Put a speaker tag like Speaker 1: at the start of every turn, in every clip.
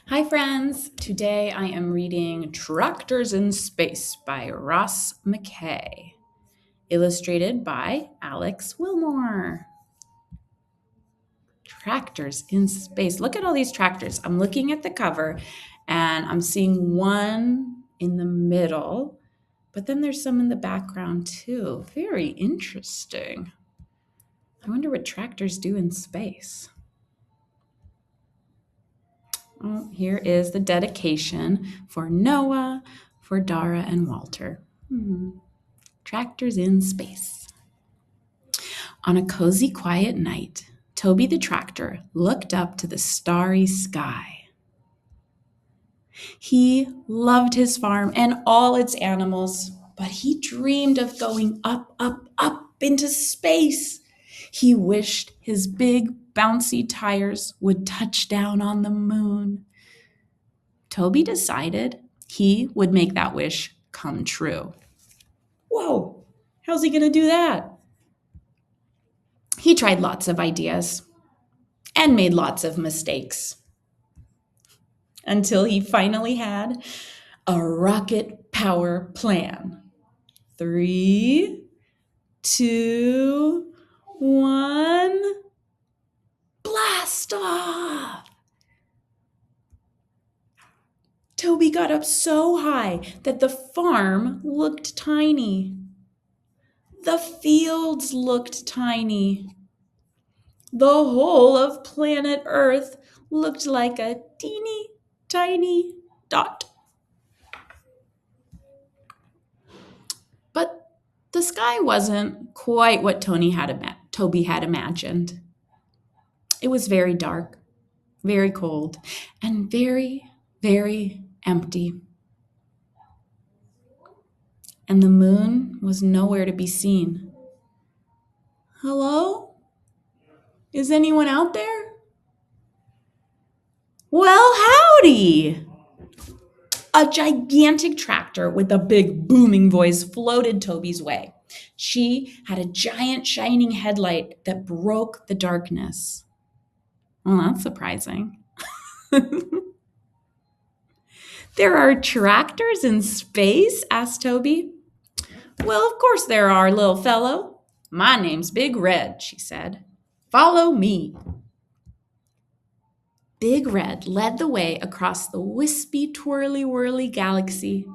Speaker 1: Hi, friends. Today I am reading Tractors in Space by MacKay, illustrated by Alex Wilmore. Tractors in space. Look at all these tractors. I'm looking at the cover and I'm seeing one in the middle, but then there's some in the background too. Very interesting. I wonder what tractors do in space. Oh, here is the dedication for Noah, for Dara, and Walter. Tractors in space. On a cozy, quiet night, Toby the tractor looked up to the starry sky. He loved his farm and all its animals, but he dreamed of going up, up, up into space. He wished his big, bouncy tires would touch down on the moon. Toby decided he would make that wish come true. Whoa, how's he going to do that? He tried lots of ideas and made lots of mistakes until he finally had a rocket power plan. 3, 2, 1, blast off! Toby got up so high that the farm looked tiny. The fields looked tiny. The whole of planet Earth looked like a teeny tiny dot. But the sky wasn't quite what Toby had imagined. It was very dark, very cold, and very, very empty. And the moon was nowhere to be seen. Hello? Is anyone out there? Well, howdy! A gigantic tractor with a big booming voice floated Toby's way. She had a giant shining headlight that broke the darkness. Well, that's surprising. There are tractors in space? Asked Toby. Well, of course there are, little fellow. My name's Big Red, she said. Follow me. Big Red led the way across the wispy, twirly-whirly galaxy.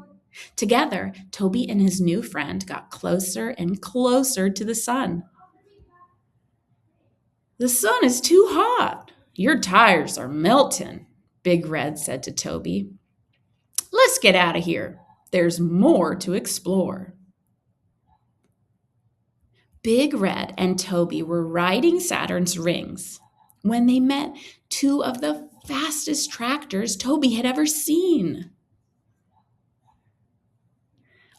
Speaker 1: Together, Toby and his new friend got closer and closer to the sun. The sun is too hot. Your tires are melting, Big Red said to Toby. Let's get out of here. There's more to explore. Big Red and Toby were riding Saturn's rings when they met two of the fastest tractors Toby had ever seen.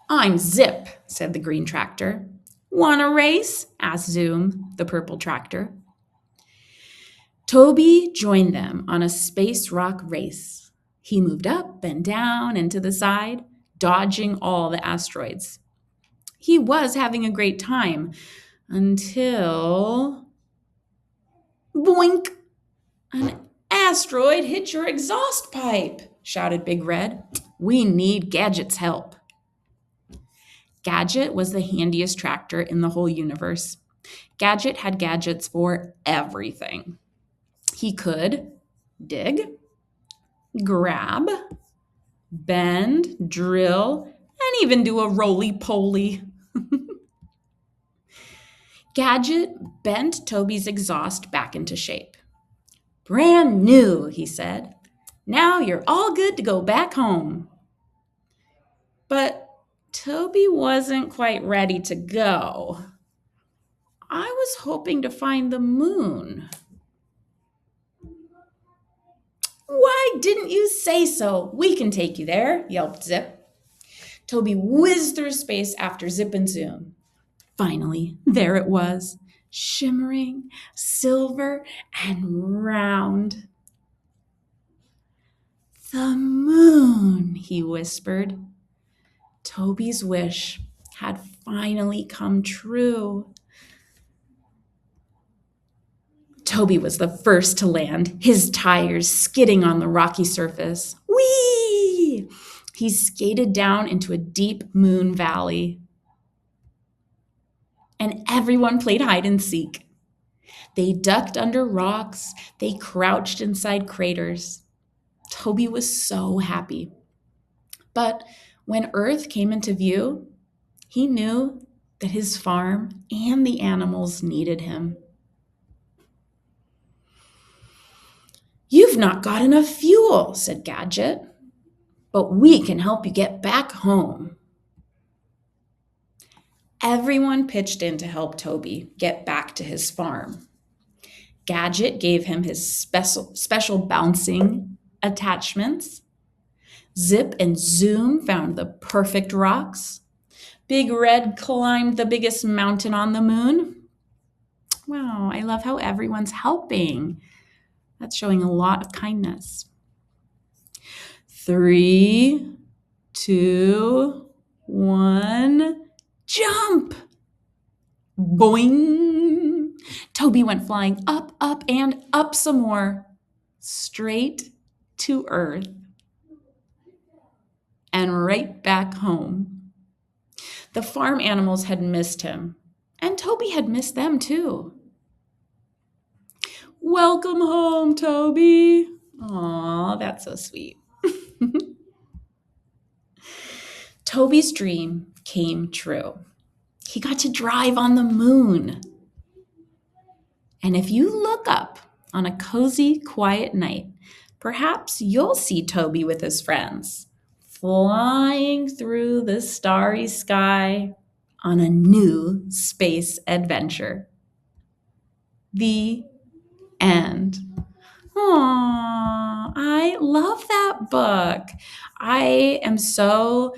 Speaker 1: I'm Zip, said the green tractor. Want a race? Asked Zoom, the purple tractor. Toby joined them on a space rock race. He moved up and down and to the side, dodging all the asteroids. He was having a great time until... Boink! An asteroid hit your exhaust pipe, shouted Big Red. We need Gadget's help. Gadget was the handiest tractor in the whole universe. Gadget had gadgets for everything. He could dig, grab, bend, drill, and even do a roly-poly. Gadget bent Toby's exhaust back into shape. Brand new, he said. Now you're all good to go back home. But Toby wasn't quite ready to go. I was hoping to find the moon. Why didn't you say so? We can take you there, yelped Zip. Toby whizzed through space after Zip and Zoom. Finally, there it was, shimmering, silver, and round. The moon, he whispered. Toby's wish had finally come true. Toby was the first to land, his tires skidding on the rocky surface. Whee! He skated down into a deep moon valley. And everyone played hide and seek. They ducked under rocks. They crouched inside craters. Toby was so happy. But when Earth came into view, he knew that his farm and the animals needed him. "You've not got enough fuel," said Gadget, "but we can help you get back home." Everyone pitched in to help Toby get back to his farm. Gadget gave him his special bouncing attachments. Zip and Zoom found the perfect rocks. Big Red climbed the biggest mountain on the moon. Wow, I love how everyone's helping. That's showing a lot of kindness. 3, 2, 1, jump! Boing! Toby went flying up, up, and up some more, straight to Earth and right back home. The farm animals had missed him, and Toby had missed them too. "Welcome home, Toby." Aw, that's so sweet. Toby's dream came true. He got to drive on the moon. And if you look up on a cozy, quiet night, perhaps you'll see Toby with his friends, flying through the starry sky on a new space adventure. The end. Aww, I love that book. I am so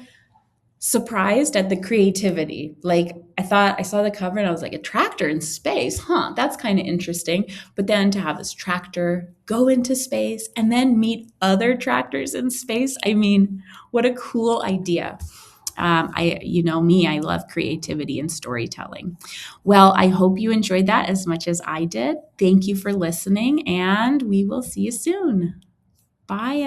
Speaker 1: surprised at the creativity. Like, I saw the cover and I was like, a tractor in space? That's kind of interesting. But then to have this tractor go into space and then meet other tractors in space, I mean, what a cool idea. I love creativity and storytelling. Well, I hope you enjoyed that as much as I did. Thank you for listening, and we will see you soon. Bye.